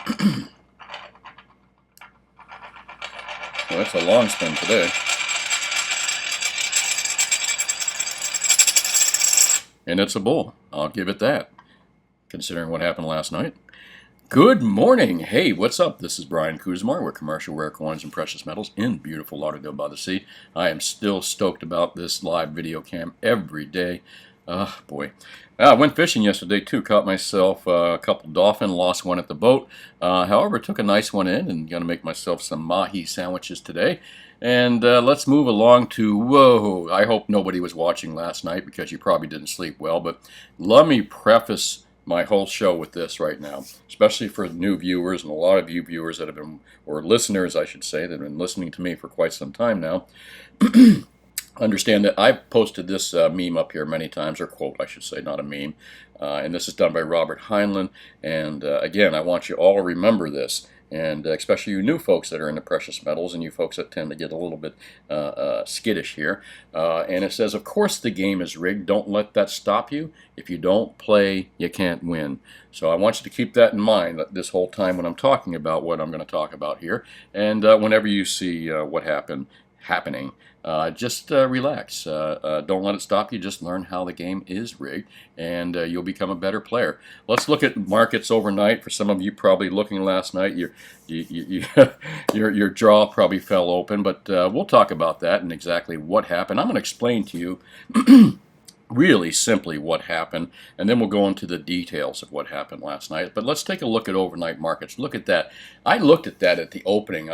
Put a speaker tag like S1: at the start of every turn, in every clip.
S1: Well, that's a long spin today. And it's a bull. I'll give it that, considering what happened last night. Good morning. Hey, what's up? This is Brian Kuzmar with Commercial Rare Coins and Precious Metals in beautiful Lauderdale by the Sea. I am still stoked about this live video cam every day. Boy. I went fishing yesterday too. Caught myself a couple dolphin, lost one at the boat. However, took a nice one in and going to make myself some mahi sandwiches today. And let's move along to, whoa, I hope nobody was watching last night because you probably didn't sleep well. But let me preface my whole show with this right now, especially for new viewers and a lot of you viewers that have been, or listeners I should say, that have been listening to me for quite some time now. Understand that I've posted this meme up here many times, or quote I should say, not a meme, and this is done by Robert Heinlein. And again, I want you all to remember this, and especially you new folks that are into precious metals and you folks that tend to get a little bit skittish here. And it says, of course the game is rigged. Don't let that stop you. If you don't play, you can't win. So I want you to keep that in mind this whole time when I'm talking about what I'm going to talk about here. And whenever you see what happening, just relax. Don't let it stop you. Just learn how the game is rigged, and you'll become a better player. Let's look at markets overnight. For some of you probably looking last night, your jaw probably fell open, but we'll talk about that and exactly what happened. I'm going to explain to you really simply what happened, and then we'll go into the details of what happened last night. But let's take a look at overnight markets. Look at that. I looked at that at the opening.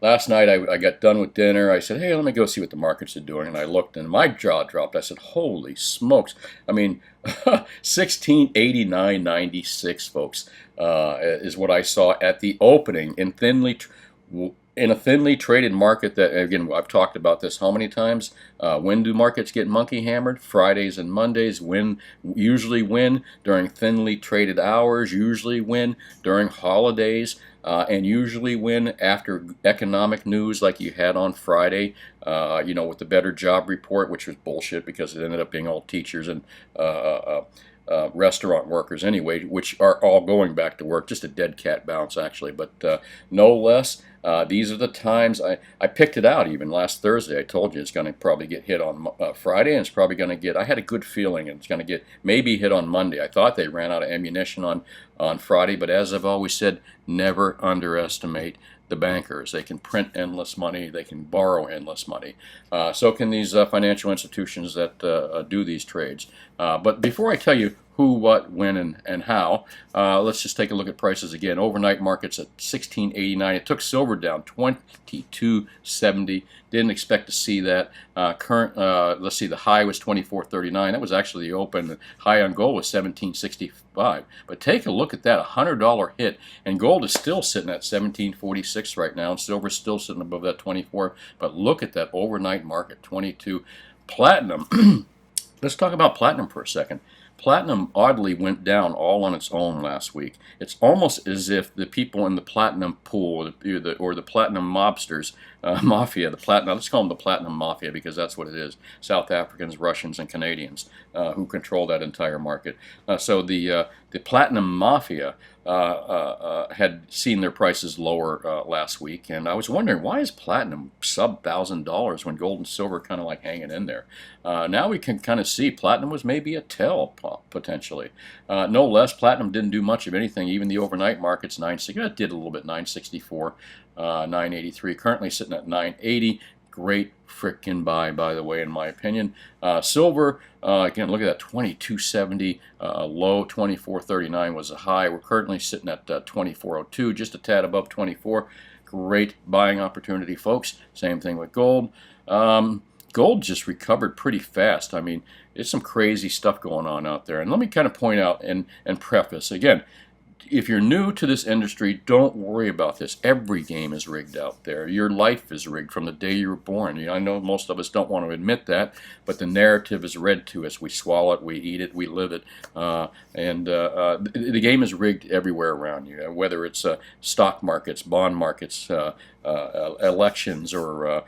S1: Last night I got done with dinner. I said, hey, let me go see what the markets are doing, and I looked and my jaw dropped. I said, holy smokes. I mean, 1689.96, folks, is what I saw at the opening in a thinly traded market that, again, I've talked about this how many times. When do markets get monkey hammered? Fridays and Mondays. Usually win during thinly traded hours, usually win during holidays, and usually win after economic news like you had on Friday, with the better job report, which was bullshit because it ended up being all teachers and restaurant workers anyway, which are all going back to work. Just a dead cat bounce, actually, but no less. These are the times I picked it out even last Thursday. I told you it's going to probably get hit on Friday, and it's probably going to get, I had a good feeling it's going to get maybe hit on Monday. I thought they ran out of ammunition on Friday, but as I've always said, never underestimate the bankers. They can print endless money. They can borrow endless money. So can these financial institutions that do these trades. But before I tell you who, what, when, and how, let's just take a look at prices again. Overnight markets at 1689. It took silver down 22.70. Didn't expect to see that. Let's see, the high was 24.39. That was actually the open. The high on gold was 17.65. But take a look at that, $100 hit, and gold is still sitting at 17.46 right now, and silver's still sitting above that 24. But look at that overnight market, 22. Platinum. Let's talk about platinum for a second. Platinum oddly went down all on its own last week. It's almost as if the people in the platinum pool, or the platinum mobsters, mafia, let's call them the platinum mafia because that's what it is. South Africans, Russians, and Canadians who control that entire market. So the platinum mafia had seen their prices lower last week, and I was wondering, why is platinum sub $1,000 when gold and silver kind of like hanging in there? Now we can kind of see platinum was maybe a tell potentially. No less, platinum didn't do much of anything. Even the overnight markets, 960, it did a little bit, 964, 983, currently sitting at 980. Great frickin' buy, by the way, in my opinion. Silver, again, look at that, 2270 low, 2439 was a high. We're currently sitting at 2402, just a tad above 24. Great buying opportunity, folks. Same thing with gold. Gold just recovered pretty fast. I mean, it's some crazy stuff going on out there. And let me kind of point out and preface, again, if you're new to this industry, don't worry about this. Every game is rigged out there. Your life is rigged from the day you were born. I know most of us don't want to admit that, but the narrative is read to us. We swallow it, we eat it, we live it, and the game is rigged everywhere around you, whether it's stock markets, bond markets, elections, or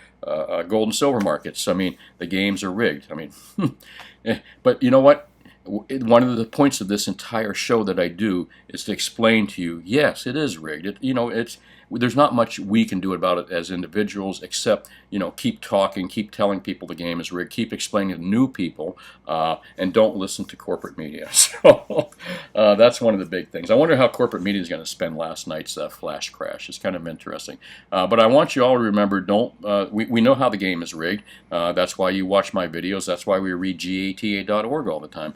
S1: gold and silver markets. I mean, the games are rigged. I mean, but you know what? one of the points of this entire show that I do is to explain to you, yes, it is rigged. There's not much we can do about it as individuals, except keep talking, keep telling people the game is rigged, keep explaining to new people, and don't listen to corporate media. So that's one of the big things. I wonder how corporate media is going to spend last night's flash crash. It's kind of interesting. But I want you all to remember, we know how the game is rigged. That's why you watch my videos. That's why we read gata.org all the time.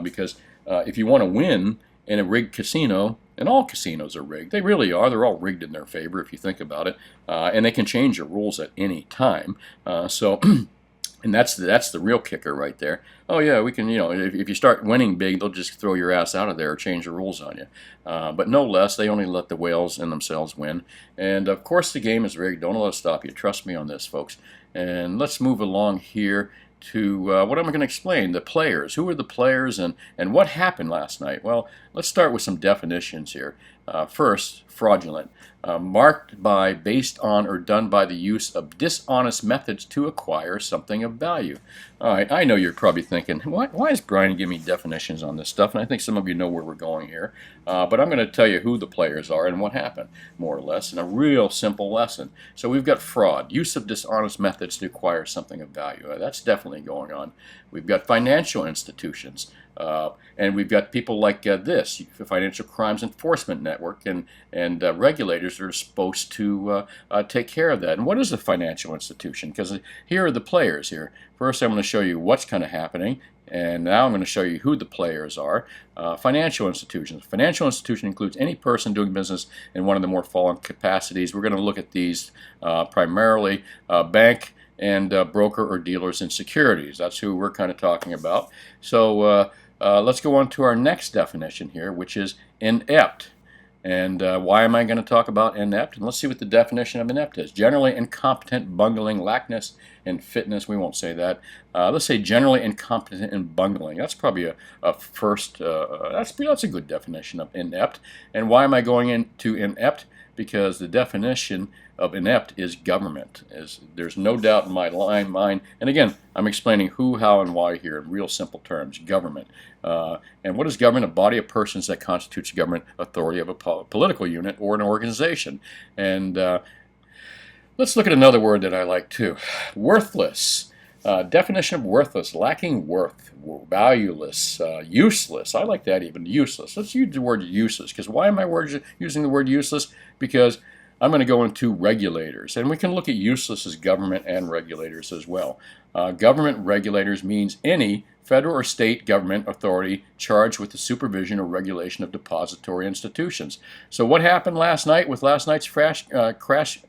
S1: Because if you want to win in a rigged casino, and all casinos are rigged. They really are. They're all rigged in their favor if you think about it. And they can change the rules at any time. And that's the real kicker right there. Oh yeah, we can, if you start winning big, they'll just throw your ass out of there or change the rules on you. But no less, they only let the whales and themselves win. And of course the game is rigged. Don't let it stop you. Trust me on this, folks. And let's move along here to what I'm going to explain, the players. Who are the players and what happened last night? Well, let's start with some definitions here. First, fraudulent. Marked by, based on, or done by the use of dishonest methods to acquire something of value. All right, I know you're probably thinking, why is Brian giving me definitions on this stuff? And I think some of you know where we're going here. But I'm going to tell you who the players are and what happened, more or less, in a real simple lesson. So we've got fraud, use of dishonest methods to acquire something of value. That's definitely going on. We've got financial institutions. And we've got people like this, the Financial Crimes Enforcement Network, and regulators that are supposed to take care of that. And what is a financial institution? Because here are the players here. First, I'm going to show you what's kind of happening, and now I'm going to show you who the players are. Financial institutions. Financial institution includes any person doing business in one of the more following capacities. We're going to look at these primarily bank and broker or dealers in securities. That's who we're kind of talking about. So let's go on to our next definition here, which is inept. And why am I going to talk about inept? And let's see what the definition of inept is. Generally incompetent, bungling, lackness, and fitness. We won't say that. Let's say generally incompetent and bungling. That's probably a first. That's a good definition of inept. And why am I going into inept? Because the definition of inept is government. There's no doubt in my mind. And again, I'm explaining who, how, and why here in real simple terms. Government. And what is government? A body of persons that constitutes government authority of a political unit or an organization. And let's look at another word that I like too. Worthless. Definition of worthless: lacking worth, valueless, useless. I like that even, useless. Let's use the word useless, because why am I using the word useless? Because I'm going to go into regulators, and we can look at useless as government and regulators as well. Government regulators means any federal or state government authority charged with the supervision or regulation of depository institutions. So what happened last night with last night's flash crash?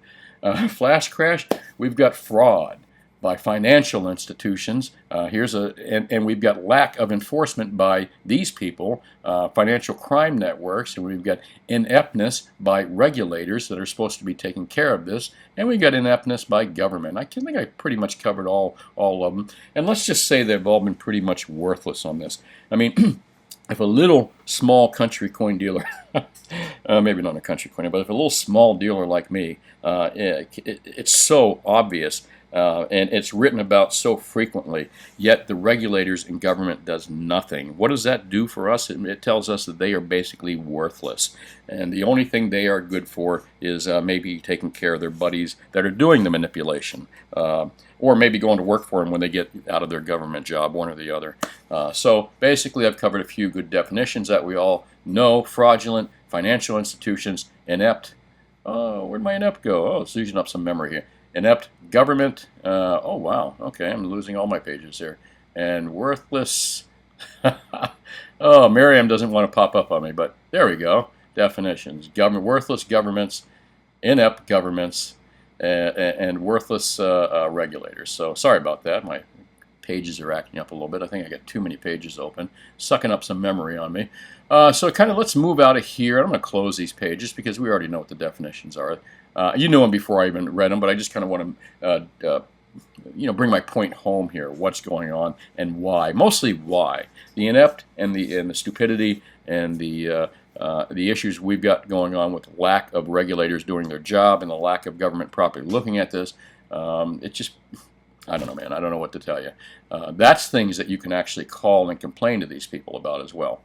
S1: We've got fraud by financial institutions. And we've got lack of enforcement by these people, financial crime networks, and we've got ineptness by regulators that are supposed to be taking care of this, and we've got ineptness by government. I think I pretty much covered all of them, and let's just say they've all been pretty much worthless on this. I mean, if a little small country coin dealer, maybe not a country coin, but if a little small dealer like me, it's so obvious. And it's written about so frequently, yet the regulators and government does nothing. What does that do for us? It tells us that they are basically worthless. And the only thing they are good for is maybe taking care of their buddies that are doing the manipulation. Or maybe going to work for them when they get out of their government job, one or the other. So basically I've covered a few good definitions that we all know. Fraudulent, financial institutions, inept. Oh, where'd my inept go? Oh, it's using up some memory here. Inept, government, oh wow, okay, I'm losing all my pages here. And worthless, oh, Miriam doesn't want to pop up on me, but there we go. Definitions: government, worthless governments, inept governments, and worthless regulators. So sorry about that, my pages are acting up a little bit. I think I got too many pages open, sucking up some memory on me. So kind of let's move out of here. I'm going to close these pages because we already know what the definitions are. You knew them before I even read them, but I just kind of want to, bring my point home here. What's going on and why? Mostly why. The inept and the stupidity and the issues we've got going on with lack of regulators doing their job and the lack of government properly looking at this. I don't know, man. I don't know what to tell you. That's things that you can actually call and complain to these people about as well.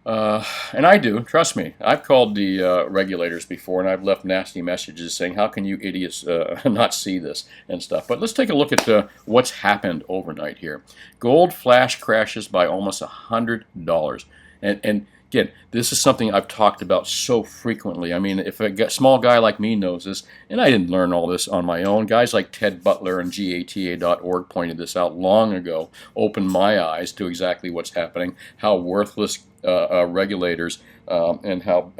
S1: And I do, trust me. I've called the regulators before, and I've left nasty messages saying, how can you idiots not see this and stuff. But let's take a look at what's happened overnight here. Gold flash crashes by almost $100. And again, this is something I've talked about so frequently. I mean, if a small guy like me knows this, and I didn't learn all this on my own, guys like Ted Butler and GATA.org pointed this out long ago, opened my eyes to exactly what's happening, how worthless regulators and how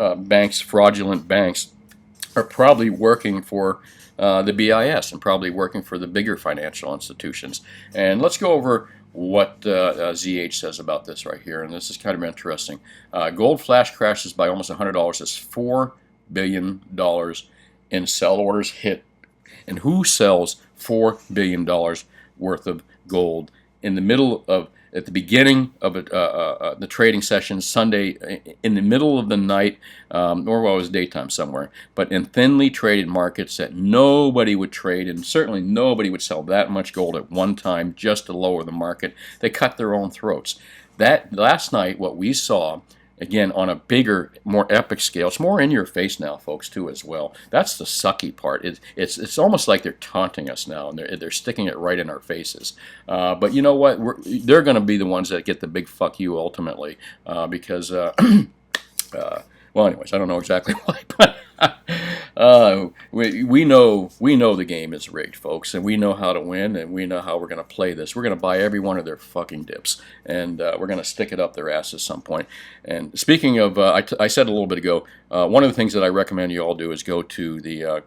S1: fraudulent banks, are probably working for the BIS and probably working for the bigger financial institutions. And let's go over what ZH says about this right here, and this is kind of interesting. Gold flash crashes by almost $100. That's $4 billion in sell orders hit. And who sells $4 billion worth of gold in the middle of, at the beginning of the trading session Sunday, in the middle of the night, or well, it was daytime somewhere, but in thinly traded markets that nobody would trade, and certainly nobody would sell that much gold at one time just to lower the market. They cut their own throats. That last night, what we saw, again, on a bigger, more epic scale, it's more in your face now, folks, too, as well. That's the sucky part. It's almost like they're taunting us now, and they're sticking it right in our faces. But you know what? They're going to be the ones that get the big fuck you ultimately, because, well, anyways, I don't know exactly why, but we know the game is rigged, folks, and we know how to win, and we know how we're going to play this. We're going to buy every one of their fucking dips, and we're going to stick it up their ass at some point. And speaking of, I said a little bit ago, one of the things that I recommend you all do is go to the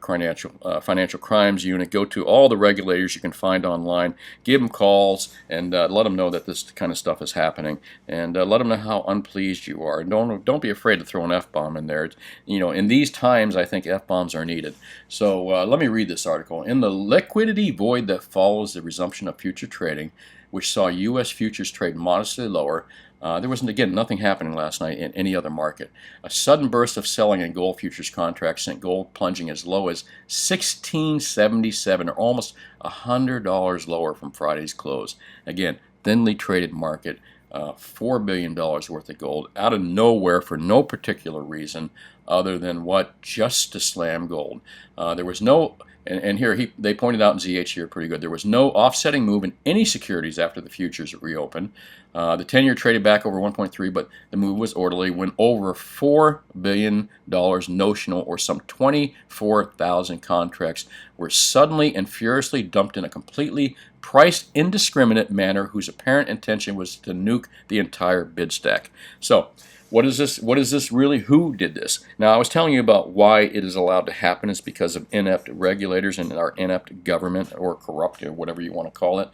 S1: Financial Crimes Unit, go to all the regulators you can find online, give them calls, and let them know that this kind of stuff is happening, and let them know how unpleased you are. And don't be afraid to throw an F-bomb in there. You know, in these times, I think F-bombs are needed. So let me read this article. In the liquidity void that follows the resumption of future trading, which saw U.S. futures trade modestly lower, there was, again, nothing happening last night in any other market. A sudden burst of selling in gold futures contracts sent gold plunging as low as $16.77, or almost $100 lower from Friday's close. Again, thinly traded market. $4 billion worth of gold out of nowhere for no particular reason other than what? Just to slam gold. There was no, and here they pointed out in ZH here pretty good, there was no offsetting move in any securities after the futures reopened. The 10-year traded back over 1.3, but the move was orderly when over $4 billion notional, or some 24,000 contracts, were suddenly and furiously dumped in a completely priced indiscriminate manner whose apparent intention was to nuke the entire bid stack. So what is this? What is this really? Who did this? Now, I was telling you about why it is allowed to happen. It's because of inept regulators and our inept government, or corrupt, or whatever you want to call it,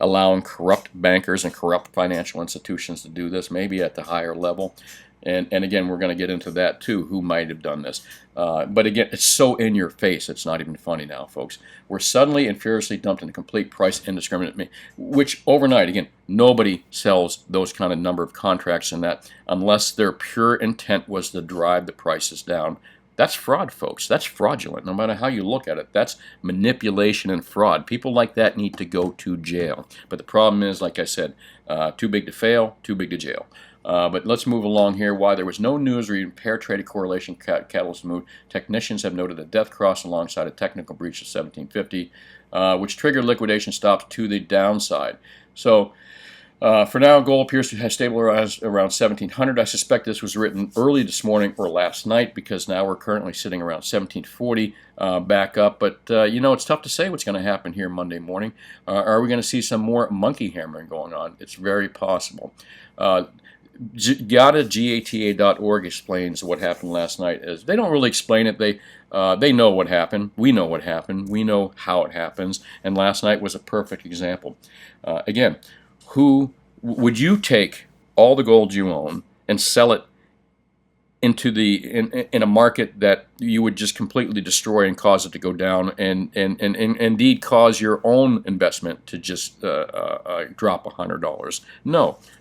S1: allowing corrupt bankers and corrupt financial institutions to do this, maybe at the higher level. And again, we're going to get into that too, who might have done this. But again, it's so in your face, it's not even funny now, folks. We're suddenly and furiously dumped in a complete price indiscriminate, which overnight, again, nobody sells those kind of number of contracts in that unless their pure intent was to drive the prices down. That's fraud, folks. That's fraudulent, no matter how you look at it. That's manipulation and fraud. People like that need to go to jail. But the problem is, like I said, too big to fail, too big to jail. But let's move along here. Why there was no news or even pair-traded correlation catalyst move. Technicians have noted a death cross alongside a technical breach of 1750, which triggered liquidation stops to the downside. So for now, gold appears to have stabilized around 1700. I suspect this was written early this morning or last night, because now we're currently sitting around 1740 back up. But, you know, it's tough to say what's going to happen here Monday morning. Are we going to see some more monkey hammering going on? It's very possible. GATA.org explains what happened last night. As they don't really explain it. They know what happened. We know what happened. We know how it happens. And last night was a perfect example. Again, who would you take all the gold you own and sell it into in a market that you would just completely destroy and cause it to go down, and indeed cause your own investment to just drop $100?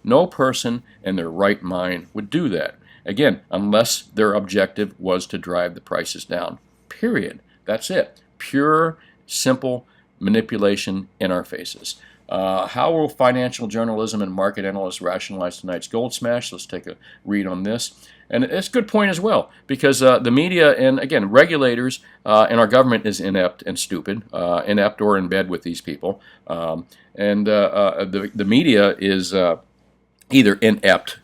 S1: No person in their right mind would do that. Again, unless their objective was to drive the prices down. Period. That's it. Pure, simple manipulation in our faces. How will financial journalism and market analysts rationalize tonight's gold smash? Let's take a read on this. And it's a good point as well, because the media and, again, regulators and our government is inept and stupid, inept or in bed with these people. The media is either inept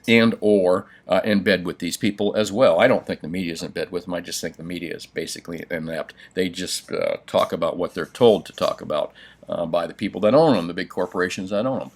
S1: and or in bed with these people as well. I don't think the media is in bed with them. I just think the media is basically inept. They just talk about what they're told to talk about by the people that own them, the big corporations that own them.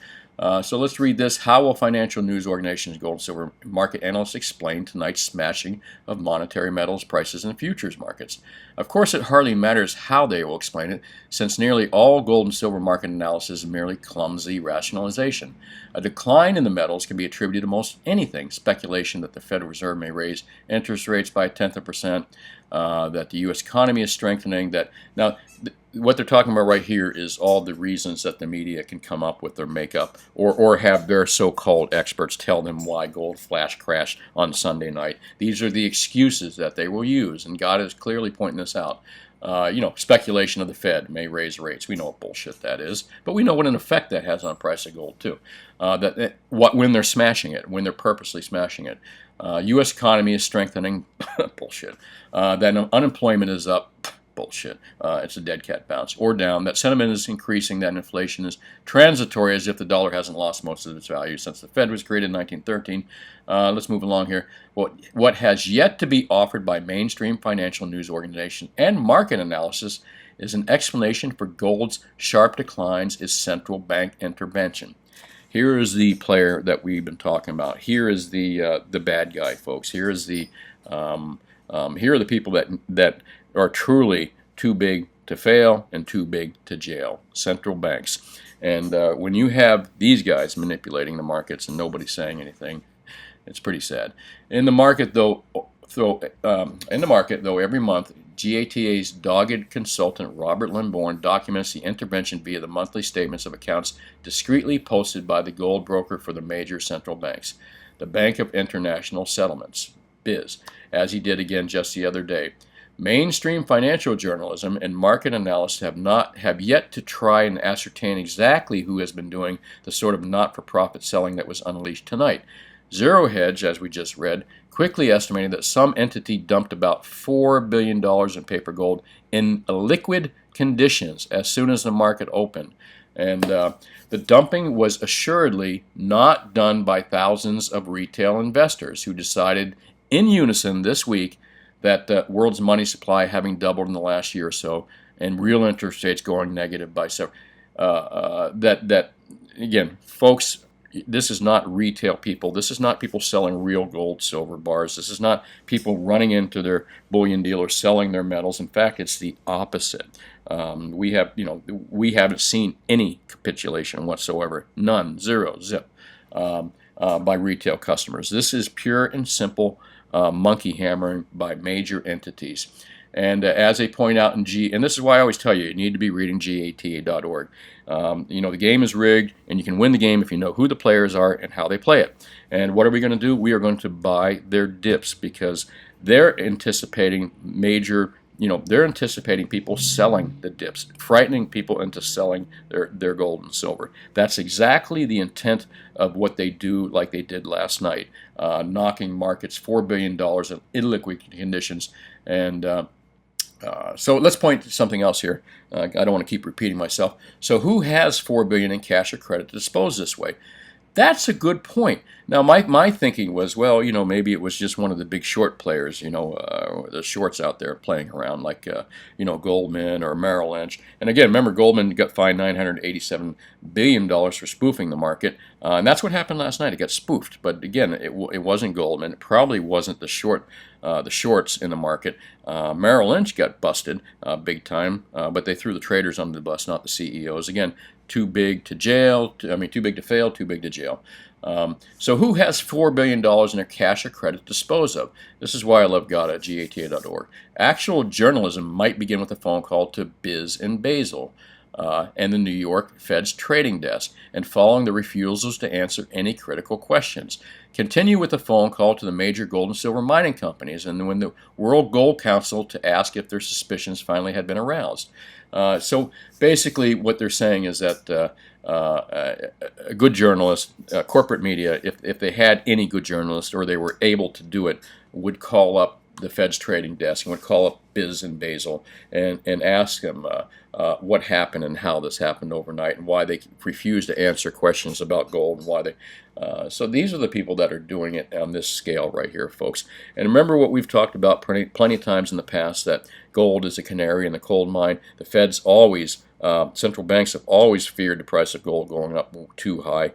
S1: So let's read this. How will financial news organizations, gold and silver market analysts explain tonight's smashing of monetary metals prices in futures markets? Of course, it hardly matters how they will explain it, since nearly all gold and silver market analysis is merely clumsy rationalization. A decline in the metals can be attributed to most anything: speculation that the Federal Reserve may raise interest rates by 0.1%, that the U.S. economy is strengthening. What they're talking about right here is all the reasons that the media can come up with or make up, or have their so-called experts tell them why gold flash crashed on Sunday night. These are the excuses that they will use, and God is clearly pointing this out. Speculation of the Fed may raise rates. We know what bullshit that is, but we know what an effect that has on the price of gold too. When they're smashing it, when they're purposely smashing it. U.S. economy is strengthening. Bullshit. That unemployment is up. Bullshit. It's a dead cat bounce. Or down. That sentiment is increasing. That inflation is transitory, as if the dollar hasn't lost most of its value since the Fed was created in 1913. Let's move along here. What has yet to be offered by mainstream financial news organizations and market analysis is an explanation for gold's sharp declines is central bank intervention. Here is the player that we've been talking about. Here is the bad guy, folks. Here is the here are the people that are truly too big to fail and too big to jail. Central banks. And when you have these guys manipulating the markets and nobody saying anything, it's pretty sad. In the market, though, every month, GATA's dogged consultant Robert Limborn documents the intervention via the monthly statements of accounts discreetly posted by the gold broker for the major central banks, the Bank of International Settlements, BIZ, as he did again just the other day. Mainstream financial journalism and market analysts have yet to try and ascertain exactly who has been doing the sort of not-for-profit selling that was unleashed tonight. Zero Hedge, as we just read, quickly estimated that some entity dumped about $4 billion in paper gold in liquid conditions as soon as the market opened. And the dumping was assuredly not done by thousands of retail investors who decided in unison this week that the world's money supply having doubled in the last year or so, and real interest rates going negative by several. Again, folks, this is not retail people. This is not people selling real gold, silver bars. This is not people running into their bullion dealers selling their metals. In fact, it's the opposite. We haven't seen any capitulation whatsoever. None, zero, zip, by retail customers. This is pure and simple monkey hammering by major entities. And as they point out and this is why I always tell you need to be reading gata.org. The game is rigged, and you can win the game if you know who the players are and how they play it. And what are we going to do? We are going to buy their dips, because they're anticipating they're anticipating people selling the dips, frightening people into selling their gold and silver. That's exactly the intent of what they do, like they did last night, knocking markets $4 billion in illiquid conditions. And so let's point to something else here. I don't want to keep repeating myself. So who has $4 billion in cash or credit to dispose this way? That's a good point. Now, my thinking was, well, maybe it was just one of the big short players, the shorts out there playing around, like, Goldman or Merrill Lynch. And again, remember, Goldman got fined $987 billion for spoofing the market. And that's what happened last night. It got spoofed. But again, it wasn't Goldman. It probably wasn't the shorts in the market. Merrill Lynch got busted big time, but they threw the traders under the bus, not the CEOs. Again, too big to jail. Too big to fail, too big to jail. So who has $4 billion in their cash or credit to dispose of? This is why I love God at gata.org. Actual journalism might begin with a phone call to Biz and Basil. and the New York Fed's trading desk, and following the refusals to answer any critical questions. Continue with a phone call to the major gold and silver mining companies and when the World Gold Council to ask if their suspicions finally had been aroused. So basically what they're saying is that a good journalist, corporate media, if they had any good journalist or they were able to do it, would call up the Fed's trading desk and would call up Biz and Basil and ask them what happened and how this happened overnight and why they refused to answer questions about gold and why they. So these are the people that are doing it on this scale right here, folks. And remember what we've talked about plenty of times in the past, that gold is a canary in the coal mine. The Fed's always, central banks have always feared the price of gold going up too high.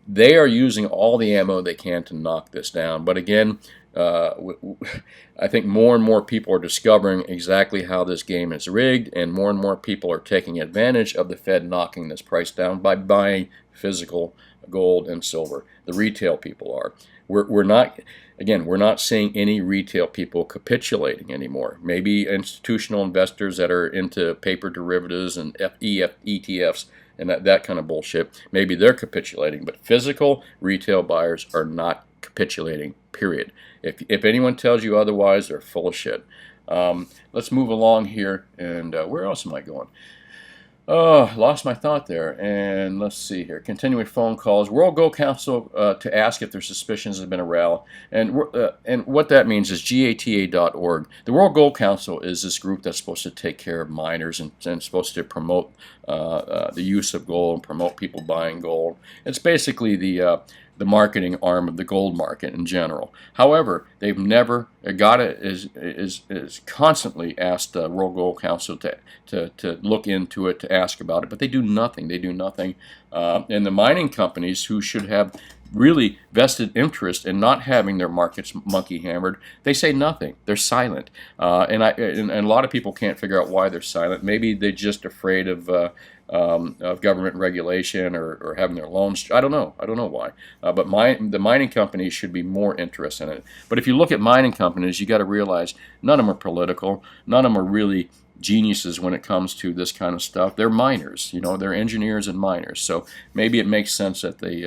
S1: They are using all the ammo they can to knock this down. But again, I think more and more people are discovering exactly how this game is rigged, and more people are taking advantage of the Fed knocking this price down by buying physical gold and silver. The retail people are. We're not, again, we're not seeing any retail people capitulating anymore. Maybe institutional investors that are into paper derivatives and ETFs and that kind of bullshit, maybe they're capitulating, but physical retail buyers are not capitulating, period. If anyone tells you otherwise, they're full of shit. Let's move along here, and where else am I going? Oh, lost my thought there. And let's see here. Continuing phone calls. World Gold Council to ask if their suspicions have been aroused. And what that means is GATA.org. The World Gold Council is this group that's supposed to take care of miners and supposed to promote the use of gold and promote people buying gold. It's basically the marketing arm of the gold market in general. However, they've never got it is constantly asked the World Gold Council to look into it, to ask about it, but they do nothing. They do nothing. And the mining companies, who should have really vested interest in not having their markets monkey hammered, they say nothing. They're silent. And a lot of people can't figure out why they're silent. Maybe they're just afraid of government regulation or having their loans. I don't know why. But the mining companies should be more interested in it. But if you look at mining companies, you got to realize none of them are political. None of them are really geniuses when it comes to this kind of stuff. They're miners, they're engineers and miners. So maybe it makes sense that they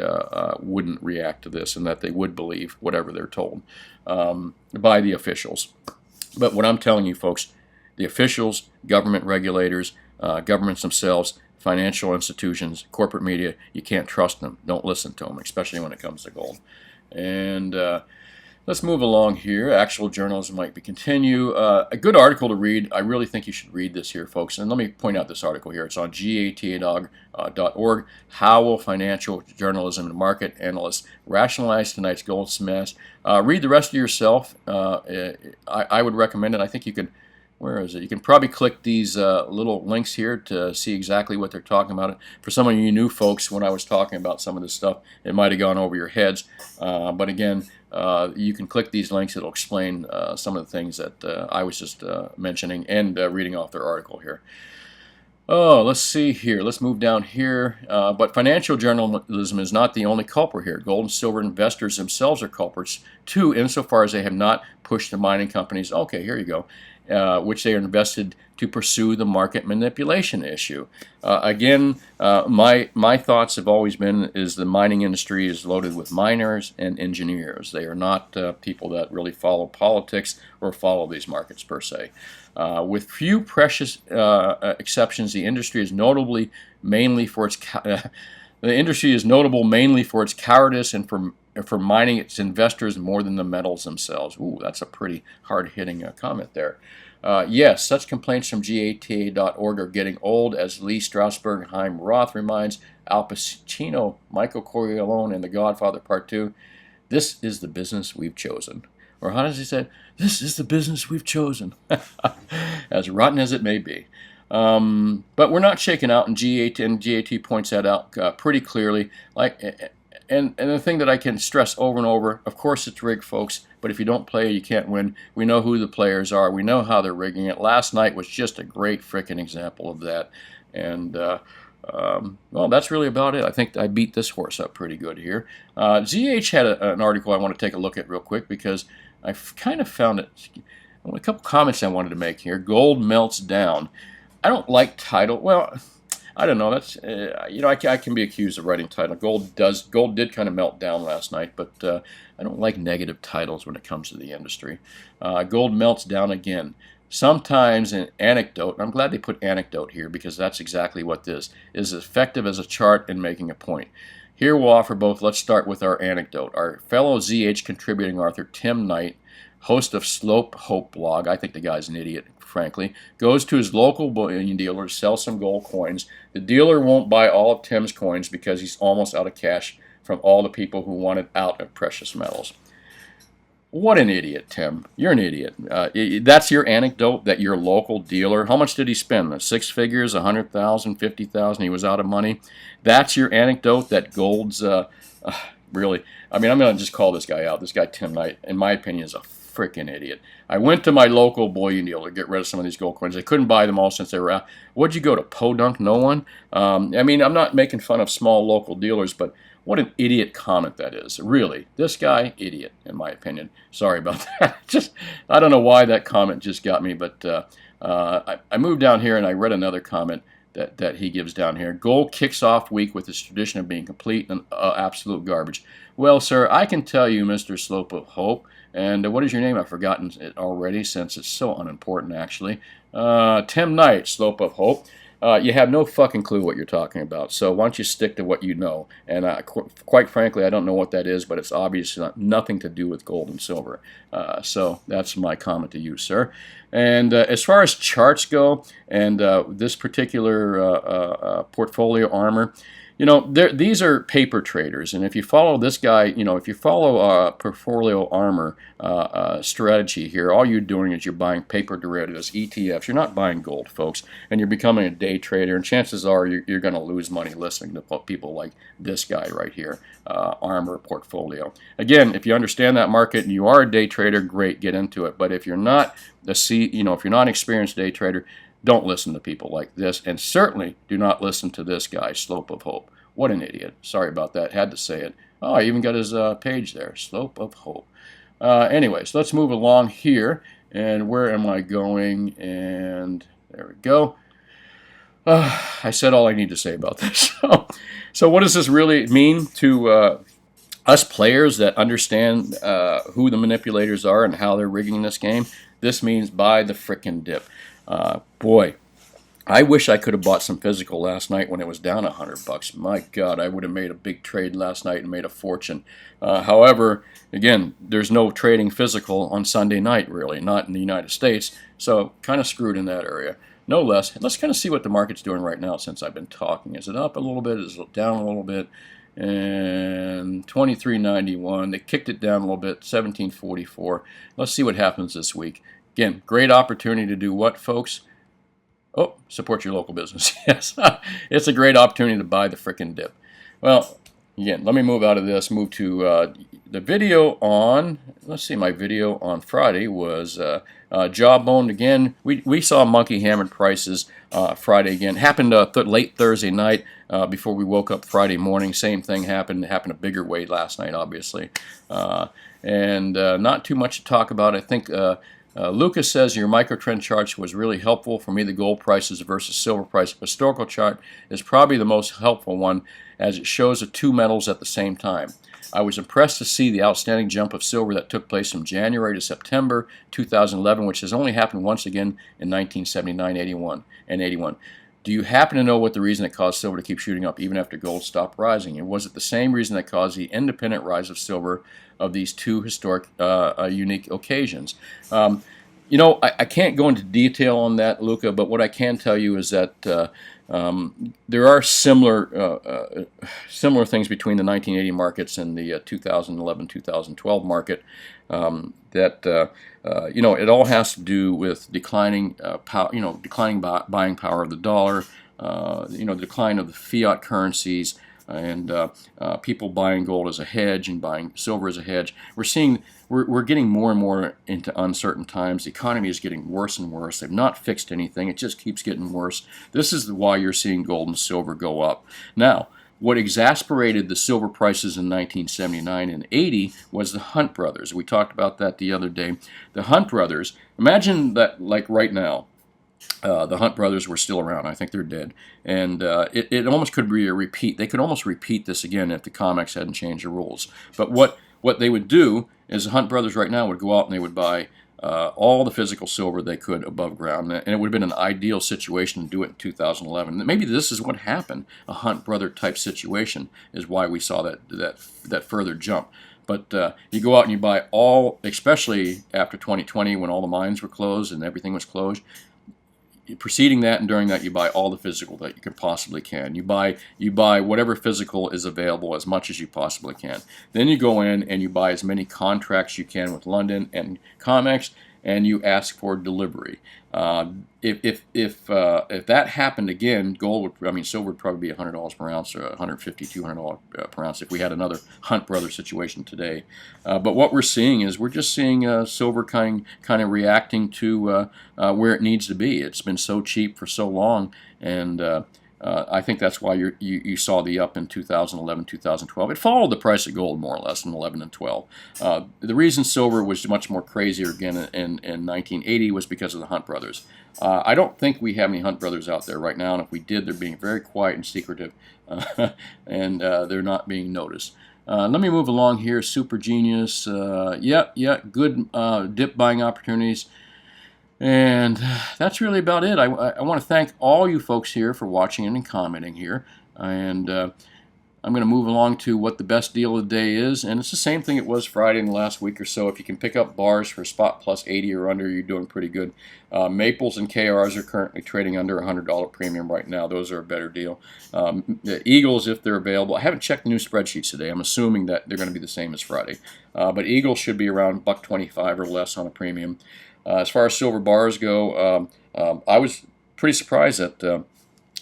S1: wouldn't react to this and that they would believe whatever they're told by the officials. But what I'm telling you, folks, the officials, government regulators, governments themselves, financial institutions, corporate media, you can't trust them. Don't listen to them, especially when it comes to gold. And let's move along here. Actual journalism might be continue. A good article to read. I really think you should read this here, folks. And let me point out this article here. It's on gata.org. How will financial journalism and market analysts rationalize tonight's gold smash? Read the rest of yourself. I would recommend it. I think you can. Where is it? You can probably click these little links here to see exactly what they're talking about. For some of you new folks, when I was talking about some of this stuff, it might have gone over your heads. But again, you can click these links. It'll explain some of the things that I was just mentioning and reading off their article here. Oh, let's see here. Let's move down here. But financial journalism is not the only culprit here. Gold and silver investors themselves are culprits too, insofar as they have not pushed the mining companies. Okay, here you go. Which they are invested to pursue the market manipulation issue. Again, my thoughts have always been is the mining industry is loaded with miners and engineers. They are not people that really follow politics or follow these markets per se. With few precious exceptions, the industry is notable mainly for its cowardice and for mining its investors more than the metals themselves. Ooh, that's a pretty hard-hitting comment there. Yes, such complaints from GATA.org are getting old, as Lee Strasberg Chaim Roth reminds Al Pacino, Michael Corleone, and The Godfather Part 2. This is the business we've chosen. Or how does he say? This is the business we've chosen. As rotten as it may be. But we're not shaken out, and GAT points that out pretty clearly. And the thing that I can stress over and over, of course it's rigged, folks, but if you don't play, you can't win. We know who the players are. We know how they're rigging it. Last night was just a great frickin' example of that. And, well, that's really about it. I think I beat this horse up pretty good here. ZH had an article I want to take a look at real quick because I kind of found it. A couple comments I wanted to make here. Gold melts down. I don't like title. Well, I don't know. That's I can be accused of writing title. Gold did kind of melt down last night, but I don't like negative titles when it comes to the industry. Gold melts down again. Sometimes an anecdote, and I'm glad they put anecdote here because that's exactly what this is, effective as a chart in making a point. Here we'll offer both. Let's start with our anecdote. Our fellow ZH contributing author Tim Knight, host of Slope Hope blog, I think the guy's an idiot, frankly, goes to his local bullion dealer to sell some gold coins. The dealer won't buy all of Tim's coins because he's almost out of cash from all the people who wanted out of precious metals. What an idiot, Tim. You're an idiot. That's your anecdote, that your local dealer, how much did he spend? 6 figures, 100,000, 50,000, he was out of money. That's your anecdote, that gold's, really, I mean, I'm going to just call this guy out. This guy, Tim Knight, in my opinion, is a freaking idiot. I went to my local bullion dealer to get rid of some of these gold coins. I couldn't buy them all since they were out. What'd you go to, Podunk? No one? I mean, I'm not making fun of small local dealers, but what an idiot comment that is. Really, this guy, idiot, in my opinion. Sorry about that. I don't know why that comment just got me, but I moved down here and I read another comment that he gives down here. Gold kicks off week with its tradition of being complete and absolute garbage. Well, sir, I can tell you, Mr. Slope of Hope, and what is your name? I've forgotten it already since it's so unimportant, actually. Tim Knight, Slope of Hope. You have no fucking clue what you're talking about, so why don't you stick to what you know? And quite frankly, I don't know what that is, but it's obviously nothing to do with gold and silver. So that's my comment to you, sir. And as far as charts go, and this particular portfolio armor, these are paper traders, and if you follow this guy, if you follow portfolio armor strategy here, all you're doing is you're buying paper derivatives, ETFs. You're not buying gold, folks, and you're becoming a day trader, and chances are you're going to lose money listening to people like this guy right here, armor portfolio. Again, if you understand that market and you are a day trader, great, get into it. But if you're not if you're not an experienced day trader, don't listen to people like this, and certainly do not listen to this guy, Slope of Hope. What an idiot. Sorry about that. Had to say it. Oh, I even got his page there, Slope of Hope. Anyways, let's move along here. And where am I going? And there we go. I said all I need to say about this. So what does this really mean to us players that understand who the manipulators are and how they're rigging this game? This means buy the frickin' dip. Boy, I wish I could have bought some physical last night when it was down $100. My God, I would have made a big trade last night and made a fortune. However, again, there's no trading physical on Sunday night, really, not in the United States, so kind of screwed in that area. No less. Let's kind of see what the market's doing right now since I've been talking. Is it up a little bit? Is it down a little bit? And 23.91. They kicked it down a little bit, 17.44. Let's see what happens this week. Again, great opportunity to do what, folks? Oh, support your local business. Yes, it's a great opportunity to buy the frickin' dip. Well, again, let me move out of this, move to the video on, let's see, my video on Friday was jawboned again. We saw monkey hammered prices Friday again. Happened late Thursday night before we woke up Friday morning. Same thing happened. It happened a bigger way last night, obviously. And not too much to talk about. I think Lucas says your microtrend charts was really helpful for me. The gold prices versus silver price historical chart is probably the most helpful one as it shows the two metals at the same time. I was impressed to see the outstanding jump of silver that took place from January to September 2011, which has only happened once again in 1979, 81, and 81. Do you happen to know what the reason that caused silver to keep shooting up even after gold stopped rising? And was it the same reason that caused the independent rise of silver of these two historic, unique occasions? I can't go into detail on that, Luca, but what I can tell you is that there are similar things between the 1980 markets and the 2011-2012 market. It all has to do with declining declining buying power of the dollar, the decline of the fiat currencies, and people buying gold as a hedge and buying silver as a hedge. We're getting more and more into uncertain times. The economy is getting worse and worse. They've not fixed anything. It just keeps getting worse. This is why you're seeing gold and silver go up. Now, what exasperated the silver prices in 1979 and 80 was the Hunt brothers. We talked about that the other day. The Hunt brothers, imagine that like right now, the Hunt brothers were still around. I think they're dead. And it almost could be a repeat. They could almost repeat this again if the comics hadn't changed the rules. But what they would do is the Hunt brothers right now would go out and they would buy all the physical silver they could above ground. And it would have been an ideal situation to do it in 2011. Maybe this is what happened. A Hunt brother type situation is why we saw that further jump. But you go out and you buy all, especially after 2020 when all the mines were closed and everything was closed. Preceding that and during that, you buy all the physical that you can possibly can. You buy whatever physical is available as much as you possibly can. Then you go in and you buy as many contracts you can with London and Comex, and you ask for delivery. If that happened again, silver would probably be $100 per ounce, or $150, $200 per ounce if we had another Hunt Brothers situation today. But what we're seeing is we're just seeing silver kind of reacting to where it needs to be. It's been so cheap for so long, and I think that's why you saw the up in 2011, 2012. It followed the price of gold more or less in 11 and 12. The reason silver was much more crazier again in 1980 was because of the Hunt brothers. I don't think we have any Hunt brothers out there right now, and if we did, they're being very quiet and secretive, and they're not being noticed. Let me move along here. Super Genius. Good dip buying opportunities. And that's really about it. I want to thank all you folks here for watching and commenting here. And I'm going to move along to what the best deal of the day is. And it's the same thing it was Friday in the last week or so. If you can pick up bars for spot plus 80 or under, you're doing pretty good. Maples and KRs are currently trading under a $100 premium right now. Those are a better deal. The Eagles, if they're available, I haven't checked the new spreadsheets today. I'm assuming that they're going to be the same as Friday. But Eagles should be around $1.25 or less on a premium. As far as silver bars go, I was pretty surprised that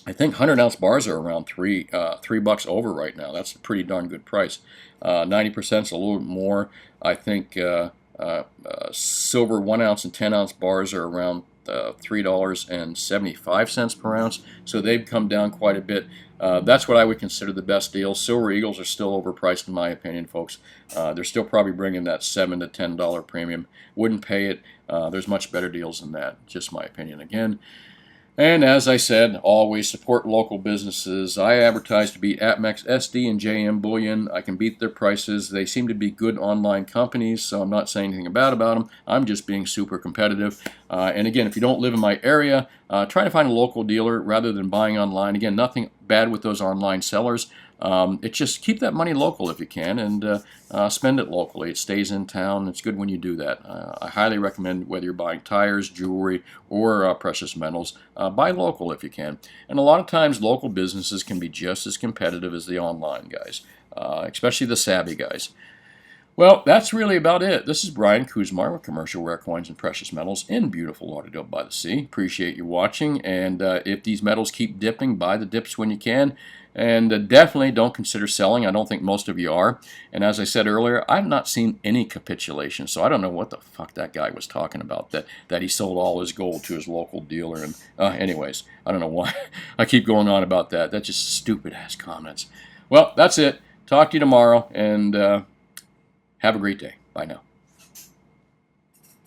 S1: I think 100-ounce bars are around $3 over right now. That's a pretty darn good price. 90% is a little bit more. I think silver 1-ounce and 10-ounce bars are around $3.75 per ounce. So they've come down quite a bit. That's what I would consider the best deal. Silver Eagles are still overpriced in my opinion, folks. They're still probably bringing that $7 to $10 premium. Wouldn't pay it. There's much better deals than that. Just my opinion again. And as I said, always support local businesses. I advertise to beat APMEX, SD, and JM Bullion. I can beat their prices. They seem to be good online companies, so I'm not saying anything bad about them. I'm just being super competitive. And again, if you don't live in my area, try to find a local dealer rather than buying online. Again, nothing bad with those online sellers. It's just keep that money local if you can, and spend it locally. It stays in town. It's good when you do that. I highly recommend whether you're buying tires, jewelry, or precious metals, buy local if you can. And a lot of times local businesses can be just as competitive as the online guys, especially the savvy guys. Well, that's really about it. This is Brian Kuzmar with Commercial Rare Coins and Precious Metals in beautiful Lauderdale by the Sea. Appreciate you watching, and if these metals keep dipping, buy the dips when you can, and definitely don't consider selling. I don't think most of you are. And as I said earlier, I've not seen any capitulation, so I don't know what the fuck that guy was talking about, that he sold all his gold to his local dealer. And anyways, I don't know why I keep going on about that. That's just stupid-ass comments. Well, that's it. Talk to you tomorrow, and have a great day. Bye now.